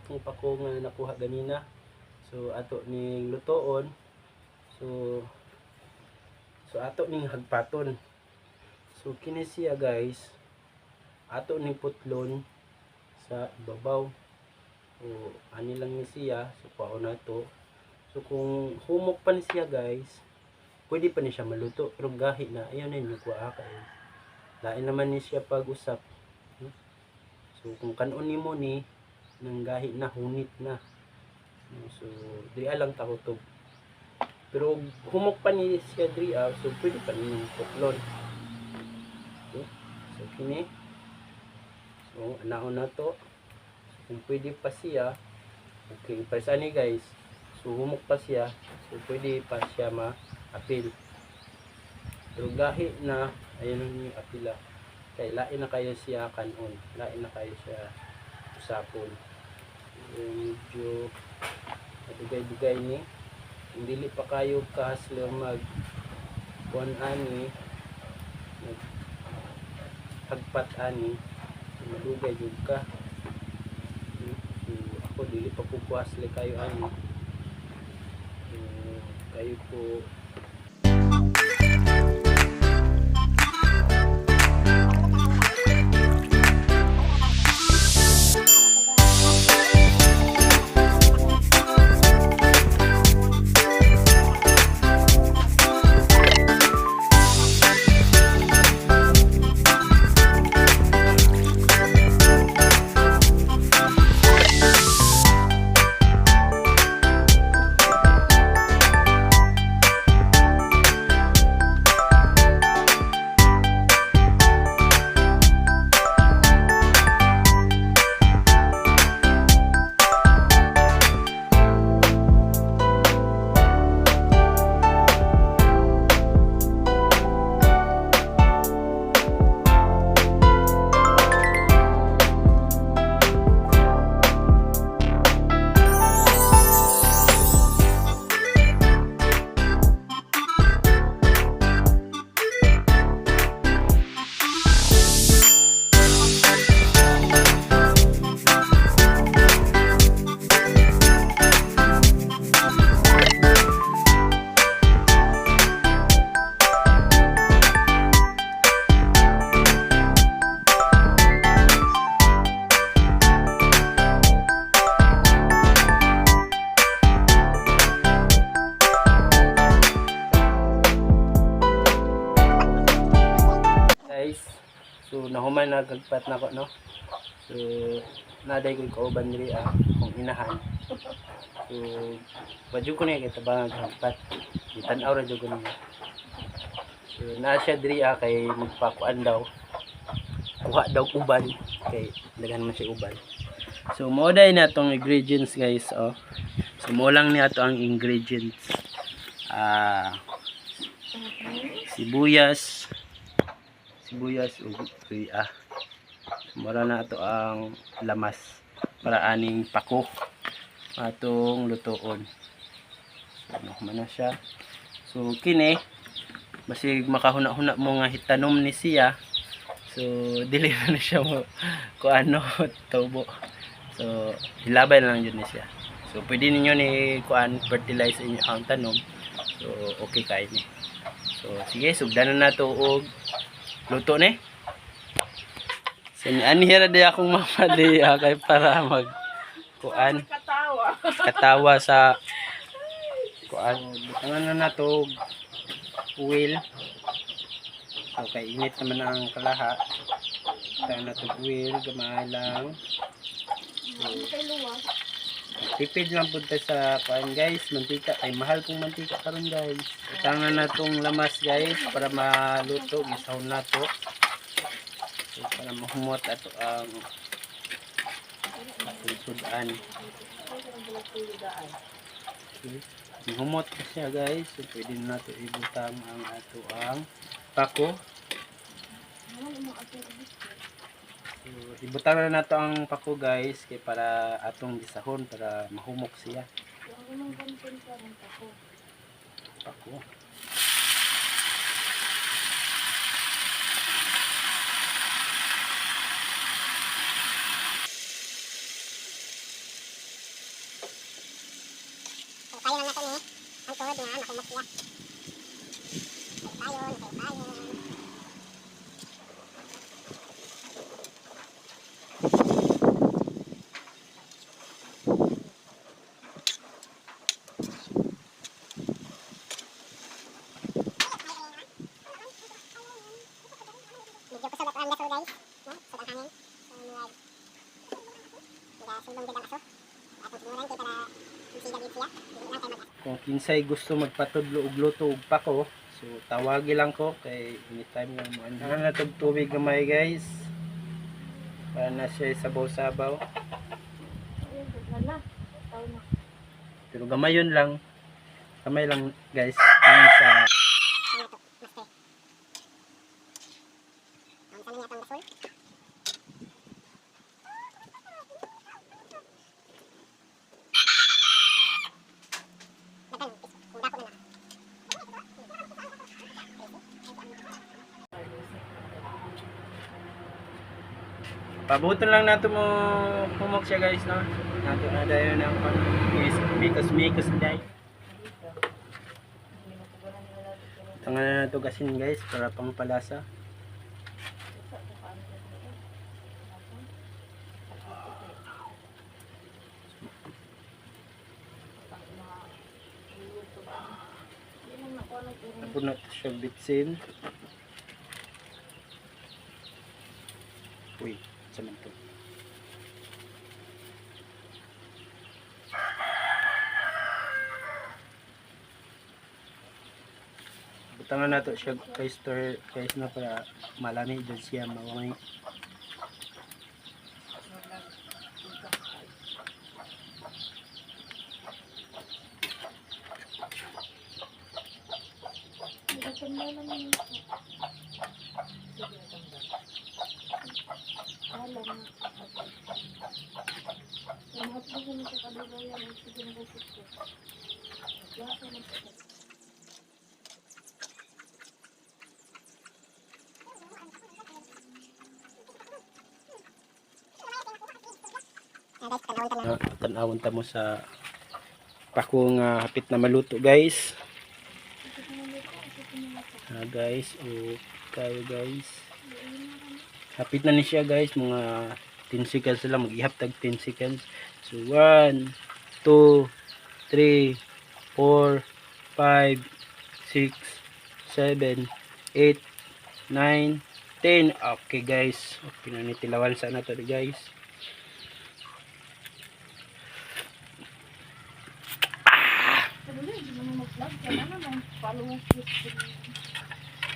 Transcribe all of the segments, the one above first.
ang pako nga nakuha ganina. So ato ning lutoon. So ato ning hagpaton. So kini siya guys, ato ning putlon sa ibabaw. So ani lang ni siya, so kuha na to. So kung humok pa ni siya guys, pwede pa ni siya maluto, pero gahi na ayan na yung kuha kay lain naman ni siya pag-usap. So kung kanon nimo ni nang gahi na, hunit na. So diri lang takutob. Pero humok pa ni siya diri, so pwede pa ninyong putlon. Okay. So kini, so anaon na to. So, kung pwede pa siya, okay, para ni guys, so humok pa siya, so pwede pa siya ma-apil. Pero gahi na, ayun yung apila. Kaya lain na kayo siya kanon, lain na kayo siya usapon. So, medyo madugay-dugay ni. Dili pa kayo kaslo mag kuan ani, mag hagpat ani, madugay jud ka. So, ako dili pa po kuasle kayo ani. So, kayo po guys, so nahuman na gagpat na ko, no? So naday ko kauban diri kung inahan. So wadyo ko na kita ba gagpat itan-aw ra jud ko niya. So na siya diri kay magpakuan daw, kuha daw uban kay daghan man siya uban. So mao day na tong ingredients guys, so mo lang ni ato ang ingredients. Sibuyas ug luya. Mura na ito ang lamas para aning pako atong lutoon. So man na siya. So kini basig makahuna-huna mo nga hitanom ni siya, so dili na siya mo kuano tubo. So hilabay na lang yun ni siya. So pwede ninyo ni kuan fertilize inyo ang tanom. So okay kay ni. So sige, sugdanan na to og luto ni. So anhira di akong mamali kay para mag kuan katawa sa kuan. Butangan na nato oil. So kay init naman ang kalaha. Butangan na to oil, gamay lang. So, tipid lang punta sa kuan guys, mantika ay mahal kong mantika karon guys. Butangan na tong lamas guys para maluto, gisahon na to. So, para mahumot ato ang sudan. Okay. Mahumot na siya guys, so pwede na nato ibutang ang ato ang pako. So, ibutang na nato ang pako guys kay para atong gisahon para mahumok siya. Pako. Payon lang nato ni ang tuhod nga makumot siya. Payon. Medyo kusulat ang laso guys. No? Kusot ang hangin. So, nilag. Sulong din ang aso. Atong sinuran kay para isiga din siya. Hindi lang kayo mag-aso. Kung kinsay gusto magpatudlo og luto og pako, so tawagi lang ko kay anytime lang mo. Ano na tog tubig gamay guys. Para na siya sabaw-sabaw. Pero gamay yun lang. Gamay lang guys. Yun sa Ano to? Master. Ang sana niya itong gasol. Dagan, kung dako na lang. pabuton lang nato mo humok siya guys no. Nato na dayon ang mikos day. Tangan na nato gasin guys para pang palasa. Tapos na siya bitsin. Uy, saman to. Butangan na to siya kay store guys na para malami dyan siya mawangay. Guys, tanawin ta lang. Tanawon ta mo sa pako nga hapit na maluto guys. Guys, kayo guys. Hapit na ni siya guys, mga 10 seconds lang, mag-ihap tag 10 seconds. So 1 2 3 4 5 6 7 8 9 10. Okay guys, okay na ni tilawan sa na to guys.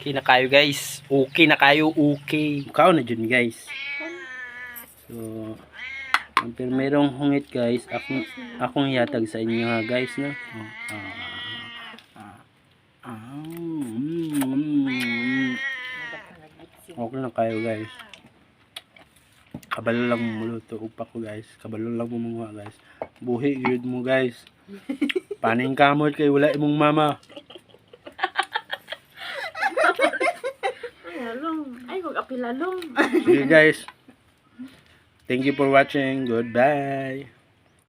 Okay na kayo guys. Okay na kayo. Okay. Mukhaw na dyan guys. So, pero merong hungit guys. Akong yatag sa inyo ha guys na. Okay na kayo guys. Kabalo lang mo muluto. Upa ko guys. Kabalo lang mo mga guys. Buhi yun mo guys. Paning kamot kay wala imong mama. Ay, mag-apilalong. Okay guys. Thank you for watching. Goodbye.